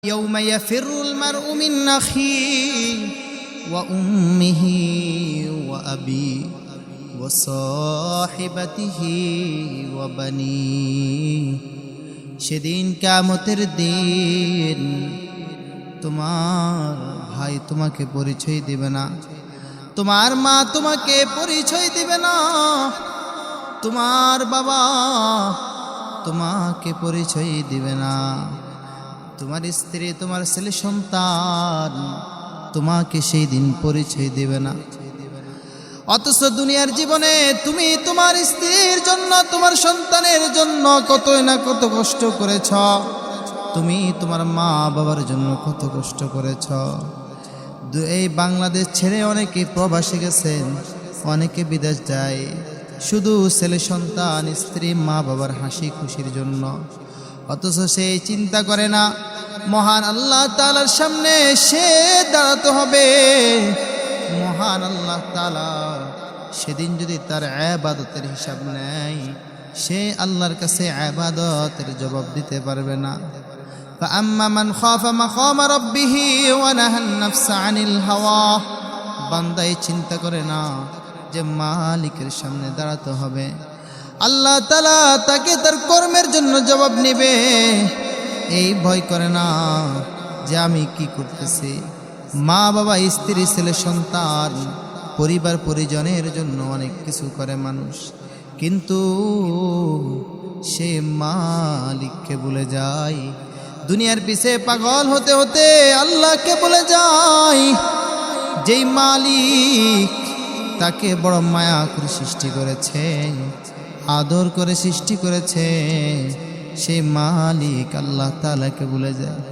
يوم يفر المرء من أخيه وأمه وأبيه وصاحبته وبنيه সেদিন কিয়ামতের দিন তোমার ভাই তোমাকে পরিচয় দিবে না, তোমার মা তোমাকে পরিচয় দিবে না, তোমার বাবা তোমাকে পরিচয় দিবে না, তোমার স্ত্রী তোমার ছেলে সন্তান তোমাকে সেই দিন পরিচয় দিবে না। অথচ দুনিয়ার জীবনে তুমি তোমার স্ত্রীর জন্য তোমার সন্তানের জন্য কতই না কত কষ্ট করেছ, তুমি তোমার মা বাবার জন্য কত কষ্ট করেছ। এই বাংলাদেশ ছেড়ে অনেকে প্রবাসে গেছেন, অনেকে বিদেশ যায় শুধু ছেলে সন্তান স্ত্রী মা বাবার হাসি খুশির জন্য। অথচ সে চিন্তা করে না মহান আল্লাহ তাআলার সামনে সে দাঁড়াতে হবে। মহান আল্লাহ তাআলা সেদিন যদি তার ইবাদতের হিসাব নেয়, সে আল্লাহর কাছে ইবাদতের জবাব দিতে পারবে না। فأما من خاف مقام ربه ونهى النفس عن الهوى, বান্দাই চিন্তা করে না যে মালিকের সামনে দাঁড়াতে হবে, আল্লাহ তাআলা তাকে তার কর্মের জন্য জবাব নেবে। এই ভয় করে না যে আমি কি করতেছি। মা বাবা স্ত্রী ছেলে সন্তান পরিবার পরিজনের জন্য অনেক কিছু করে মানুষ, কিন্তু সে মালিককে ভুলে যায়। দুনিয়ার পিছে পাগল হতে হতে আল্লাহকে ভুলে যায়। যেই মালিক তাকে বড় মায়া করে সৃষ্টি করেছে, আদর করে সৃষ্টি করেছে, সেই মালিক আল্লাহ তাআলাকে ভুলে যায়।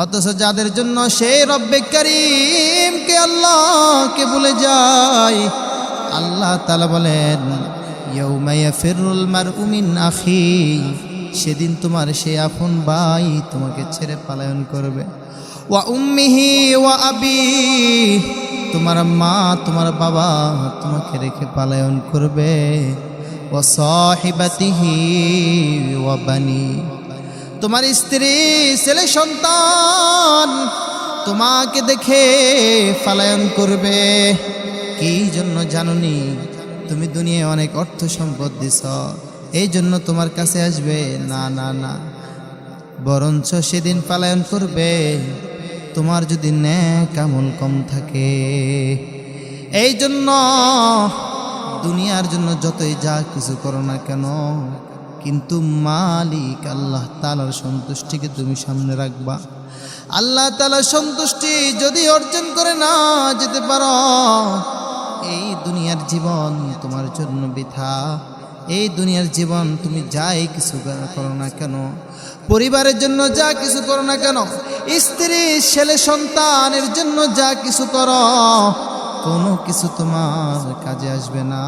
অথচ যাদের জন্য সেই রব্বে কারীমকে আল্লাহকে ভুলে যায়, আল্লাহ তাআলা বলেন ইয়াউমা ইয়াফিরুল মারউ মিন আখি, সেদিন তোমার সেই আপন ভাই তোমাকে ছেড়ে পলায়ন করবে। ওয়া উম্মিহি ওয়া আবি, তোমার মা তোমার বাবা তোমাকে রেখে পলায়ন করবে। ওয়া সাহিবাতিহি ওয়া বানি, তোমার স্ত্রী ছেলে সন্তান তোমাকে দেখে পলায়ন করবে। কি জন্য জানোনি? তুমি দুনিয়ায় অনেক অর্থ সম্পদ দিছ, এই জন্য তোমার কাছে আসবে না, না না, বরঞ্চ সেদিন পলায়ন করবে তোমার যদি নেক আমল কম থাকে। এই জন্য দুনিয়ার জন্য যতই যা কিছু করো না কেন, কিন্তু মালিক আল্লাহ তাআলার সন্তুষ্টিকে তুমি সামনে রাখবা। আল্লাহ তাআলার সন্তুষ্টি যদি অর্জন করে না যেতে পারো, এই দুনিয়ার জীবন তোমার জন্য বৃথা। এই দুনিয়ার জীবন তুমি যাই কিছু করো না কেন, পরিবারের জন্য যা কিছু করো না কেন, স্ত্রী ছেলে সন্তানের জন্য যা কিছু করো, কোনো কিছু তোমার কাজে আসবে না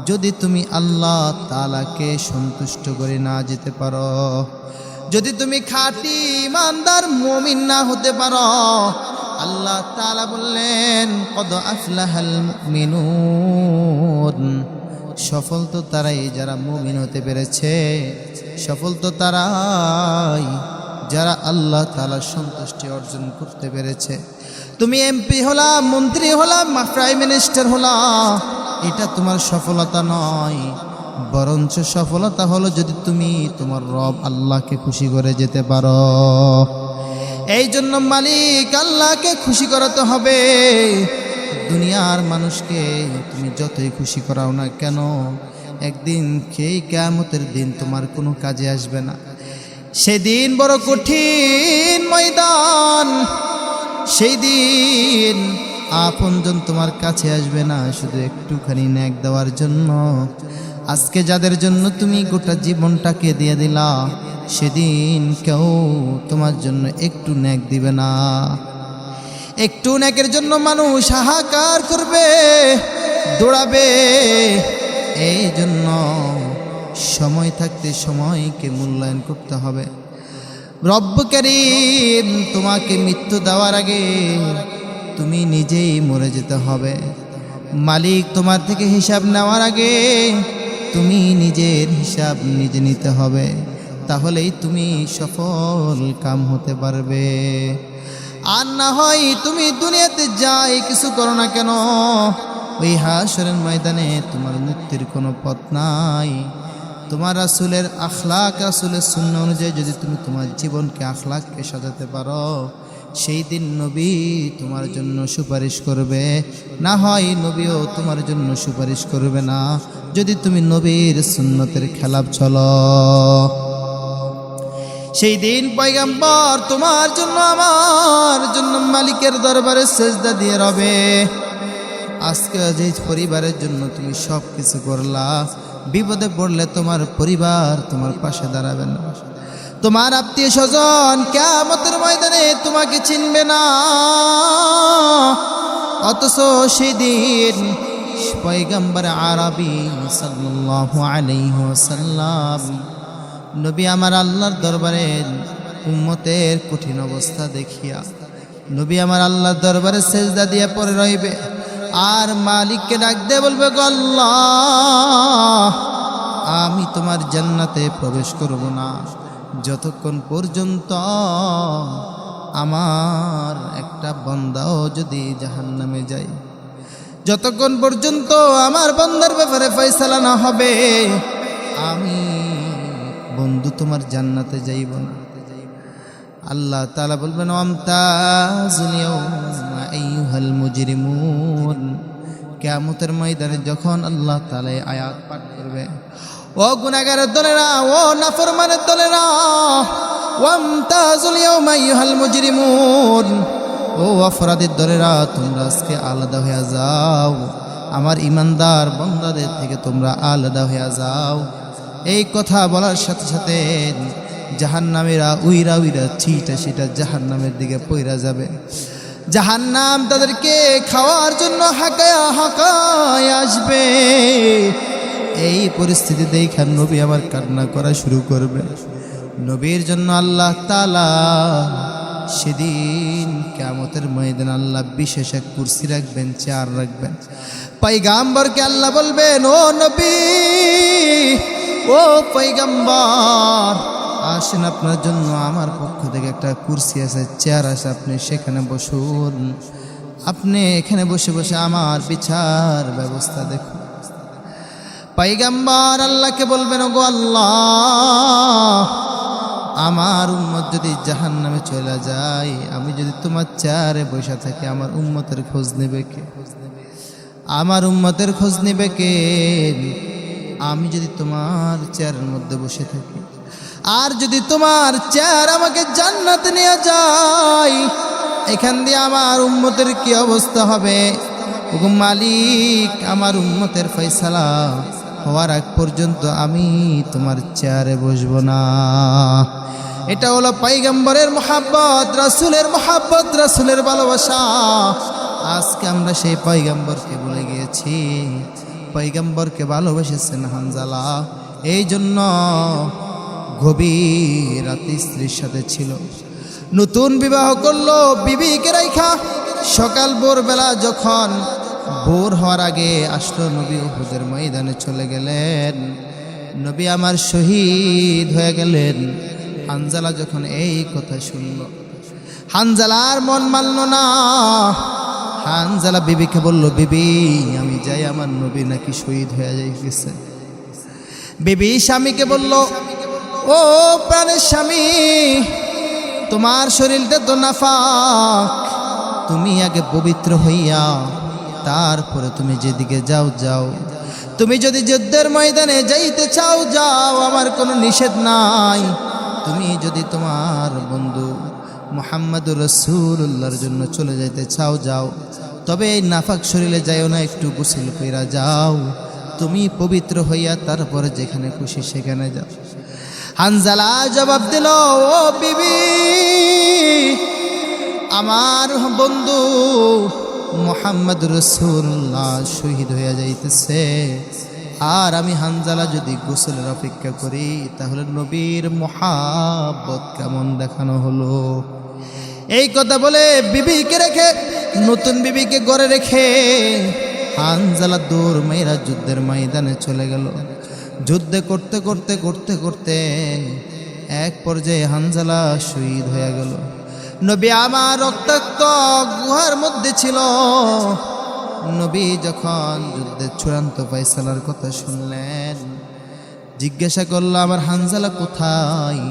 যদি তুমি আল্লাহ তাআলাকে সন্তুষ্ট করে না যেতে পারো। যদি তুমি খাঁটি ইমানদার মুমিন না হতে পারো, আল্লাহ তাআলা বললেন কদ আফলাহাল মুমিনুন, সফল তো তারাই যারা মুমিন হতে পেরেছে, সফল তো তারাই যারা আল্লাহ তাআলার সন্তুষ্টি অর্জন করতে পেরেছে। তুমি এমপি হলা, মন্ত্রী হলা, প্রাইম মিনিস্টার হলা, এটা তোমার সফলতা নয়, বরঞ্চ সফলতা হলো যদি তুমি তোমার রব আল্লাহকে খুশি করে যেতে পারো। এই জন্য মালিক আল্লাহকে খুশি করাতে হবে। দুনিয়ার মানুষকে তুমি যতই খুশি করাও না কেন, একদিন সেই কিয়ামতের দিন তোমার কোনো কাজে আসবে না। সেদিন বড় কঠিন ময়দান, সেই দিন আপনজন তোমার কাছে আসবে না শুধু একটুখানি নেক দেওয়ার জন্য। আজকে যাদের জন্য তুমি গোটা জীবনটাকে দিয়ে দিলা, সেদিন কেউ তোমার জন্য একটু নেক দিবে না। একটু নেকের জন্য মানুষ হাহাকার করবে, দৌড়াবে। এই জন্য সময় থাকতে সময়কে মূল্যায়ন করতে হবে। রব্ব কারীম তোমাকে মৃত্যু দেওয়ার আগে তুমি নিজেই মরে যেতে হবে। মালিক তোমার থেকে হিসাব নেওয়ার আগে তুমি নিজের হিসাব নিজে নিতে হবে। তাহলেই তুমি সফল কাম হতে পারবে। আর না হয় তুমি দুনিয়াতে যাই কিছু করো না কেন, ওই হাশরের ময়দানে তোমার মুক্তির কোনো পথ নাই। তোমার রাসূলের আখলাক, রাসূলের সুন্নাহ অনুযায়ী যদি তুমি তোমার জীবনকে আখলাককে সাজাতে পারো, সেই দিন নবী তোমার জন্য সুপারিশ করবে। না হয় নবীও তোমার জন্য সুপারিশ করবে না, যদি তুমি নবীর সুন্নতের খেলাপ চলো। সেই দিন পয়গম্বর তোমার জন্য আমার জন্য মালিকের দরবারে সেজদা দিয়ে রবে। আজকে যে পরিবারের জন্য তুমি সব কিছু করলা, বিপদে পড়লে তোমার পরিবার তোমার পাশে দাঁড়াবে না, তোমার আত্মীয় স্বজন কিয়ামতের ময়দানে তোমাকে চিনবে না। অথচ সেই দিন পয়গম্বর আরবি সাল্লাল্লাহু আলাইহি ওয়াসাল্লাম নবী আমার আল্লাহর দরবারে উম্মতের কঠিন অবস্থা দেখিয়া নবী আমার আল্লাহর দরবারে সেজদা দিয়ে পড়ে রইবে, আর মালিককে ডাক দিয়ে বলবে, গো আল্লাহ, আমি তোমার জান্নাতে প্রবেশ করব না যতক্ষণ পর্যন্ত আমার একটা বান্দাও যদি জাহান্নামে যায়, যতক্ষণ পর্যন্ত আমার বান্দার ব্যাপারে ফয়সালা না হবে, আমি বন্ধু তোমার জান্নাতে যাইব না। আল্লাহ তাআলা বলবেন, আমতাজুল ইয়াউমা আইয়ুহাল মুজরিমুন। কিয়ামতের ময়দানে যখন আল্লাহ তাআলা এই আয়াত পাঠ করবে, ও গুনাহগারের দলেরা, ও নাফরমানের দলেরা, আমতাজুল ইয়াউমা আইয়ুহাল মুজরিমুন, ও অপরাধীর দলেরা, তোমরা আজকে আলাদা হয়ে যাও, আমার ইমানদার বান্দাদের থেকে তোমরা আলাদা হয়ে যাও। এই কথা বলার সাথে সাথে জাহান্নামীরা উইরা উইরা ছিটা ছিটা জাহান্নামের দিকে পইরা যাবে। জাহান্নাম তাদেরকে খাওয়ার জন্য হাঁকায়া হাঁকায় আসবে। এই পরিস্থিতি দেখে নবী আমার কান্না করা শুরু করবে। নবীর জন্য আল্লাহ তাআলা সেদিন কিয়ামতের ময়দানে আল্লাহ বিশেষ এক কুরসি রাখবেন, চেয়ার রাখবেন। পয়গম্বরকে আল্লাহ বলবেন, ও নবী, ও পয়গম্বর, আসেন, আপনার জন্য আমার পক্ষ থেকে একটা কুরসি আছে, চেয়ার আছে, আপনি সেখানে বসুন। আপনি এখানে বসে বসে আমার বিচার ব্যবস্থা দেখুন। পয়গম্বর আল্লাহকে বলবেন, গো আল্লাহ, আমার উম্মত যদি জাহান্নামে চলে যায়, আমি যদি তোমার চেয়ারে বসে থাকি, আমার উম্মতের খোঁজ নেবে কে? আমার উম্মতের খোঁজ নেবে কে? আমি যদি তোমার চেয়ারের মধ্যে বসে থাকি, আর যদি তোমার চেয়ার আমাকে জান্নাতে নিয়ে যায়, এখান দিয়ে আমার উম্মতের কি অবস্থা হবে? ওগো মালিক, আমার উম্মতের ফয়সালা হওয়ার আগ পর্যন্ত আমি তোমার চেয়ারে বসবো না। এটা হলো পয়গম্বরের মহব্বত, রাসূলের মহব্বত, রাসূলের ভালোবাসা। আজকে আমরা সেই পয়গম্বরকে ভুলে গিয়েছি। পয়গম্বরকে ভালোবেসেছেন হানজালা, এই জন্য গভীর রাতে স্ত্রীর সাথে ছিল, নতুন বিবাহ করলো বিবিকে রাইখা। সকাল ভোরবেলা যখন ভোর হওয়ার আগে আসলো, নবী উহুদের ময়দানে চলে গেলেন। নবী আমার শহীদ হয়ে গেলেন। হানজালা যখন এই কথা শুনল, হানজালার মন মানল না। হানজালা বিবিকে বলল, বিবি, আমি যাই, আমার নবী নাকি শহীদ হয়ে গেছে। বিবি স্বামীকে বলল, ও প্রাণের স্বামী, তোমার শরীরটা তো নাফাক, তুমি আগে পবিত্র হইয়া তারপরে তুমি যেদিকে যাও যাও। তুমি যদি যুদ্ধের ময়দানে যাইতে চাও যাও, আমার কোনো নিষেধ নাই। তুমি যদি তোমার বন্ধু মুহাম্মদুর রাসূলুল্লাহর জন্য চলে যাইতে চাও যাও, তবে এই নাফাক শরীরে যাইও না, একটু গোসল কইরা যাও। তুমি পবিত্র হইয়া তারপরে যেখানে খুশি সেখানে যাও। হানজালা জবাব দিল, ও বিবি, আমার বন্ধু মুহাম্মদুর রাসূলুল্লাহ শহীদ হইয়া যাইতেছে, আর আমি হানজালা যদি গোসলের অপেক্ষা করি, তাহলে নবীর মুহাব্বত কেমন দেখানো হলো। এই কথা বলে বিবিকে রেখে, নতুন বিবিকে ঘরে রেখে হানজালা দৌড় মেয়েরা যুদ্ধের ময়দানে চলে গেল। যুদ্ধে করতে করতে করতে করতে এক পর্যায়ে হানজালা শহীদ হয়ে গেল। নবী আমার রক্তাক্ত গুহার মধ্যে ছিল। নবী যখন যুদ্ধের চূড়ান্ত ফয়সালার কথা শুনলেন, জিজ্ঞাসা করল আমার হানজালা কোথায়?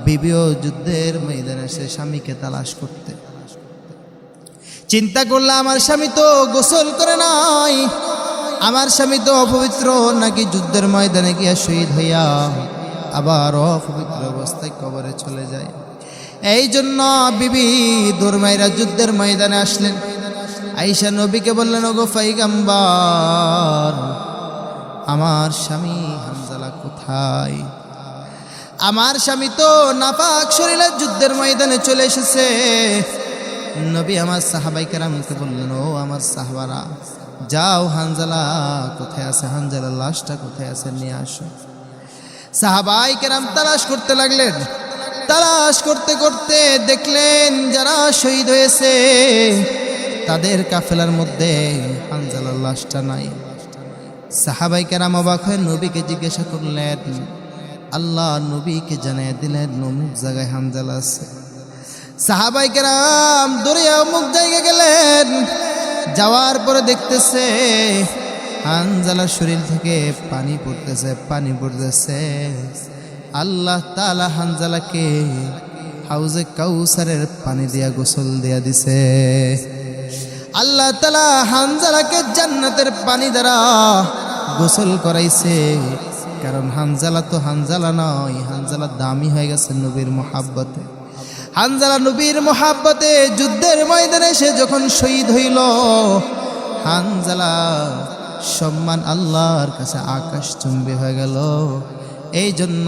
বিবিও যুদ্ধের ময়দানে সে স্বামীকে তালাশ করতে। চিন্তা করল আমার স্বামী তো গোসল করে নাই, আমার স্বামী তো অপবিত্র, নাকি যুদ্ধের ময়দানে গিয়া শহীদ হইয়া আবার অপবিত্র অবস্থায় কবরে চলে যায়। এই জন্য বিবি দৌড়মাইরা যুদ্ধের ময়দানে আসলেন। আয়েশা নবীকে বললেন, ওগো পয়গম্বর, আমার স্বামী হানজালা কোথায়? আমার স্বামী তো নাপাক শরীরে যুদ্ধের ময়দানে চলে এসেছে। নবী আমার সাহাবাই কেরামকে বললেন, ও আমার সাহাবারা, যাও হানজালা কোথায় আছে, হানজালার লাশটা কোথায় আছে নিয়ে আসো। সাহাবাই কেরাম তালাশ করতে লাগলেন। তালাশ করতে করতে দেখলেন যারা শহীদ হয়েছে তাদের কাফেলার মধ্যে হানজালার লাশটা নাই। সাহাবাই কেরাম অবাক হয়ে নবীকে জিজ্ঞাসা করলেন। আল্লাহ নবীকে জানিয়ে দিলেন অমুক জায়গায় হানজালা আছে। সাহাবাই কেরাম দৌড়ে অমুক জায়গায় গেলেন। যাওয়ার পরে দেখতেছে হানজালার শরীর থেকে পানি পড়তেছে। আল্লাহ তাআলা হানজালাকে হাউজে কাউসারের পানি দিয়া গোসল দিয়া দিছে। আল্লাহ তাআলা হানজালাকে জান্নাতের পানি দ্বারা গোসল করাইছে। কারণ হানজালা তো হানজালা নয়, হানজালা দামি হয়ে গেছে নবীর মোহাব্বতে। হানজালা নবীর মোহাব্বতে যুদ্ধের ময়দানে সে যখন শহীদ হইল, হানজালা সম্মান আল্লাহর কাছে আকাশচুম্বী হয়ে গেল। এই জন্য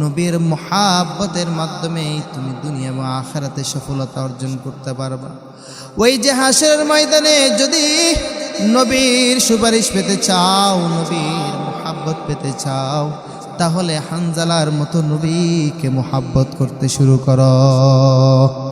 নবীর মোহাব্বতের মাধ্যমে তুমি দুনিয়া এবং আখিরাতে সফলতা অর্জন করতে পারবা। ওই যে হাসরের ময়দানে যদি নবীর সুপারিশ পেতে চাও, নবীর মোহাব্বত পেতে চাও, তাহলে হানজালার মতো নবীকে মোহাব্বত করতে শুরু করো।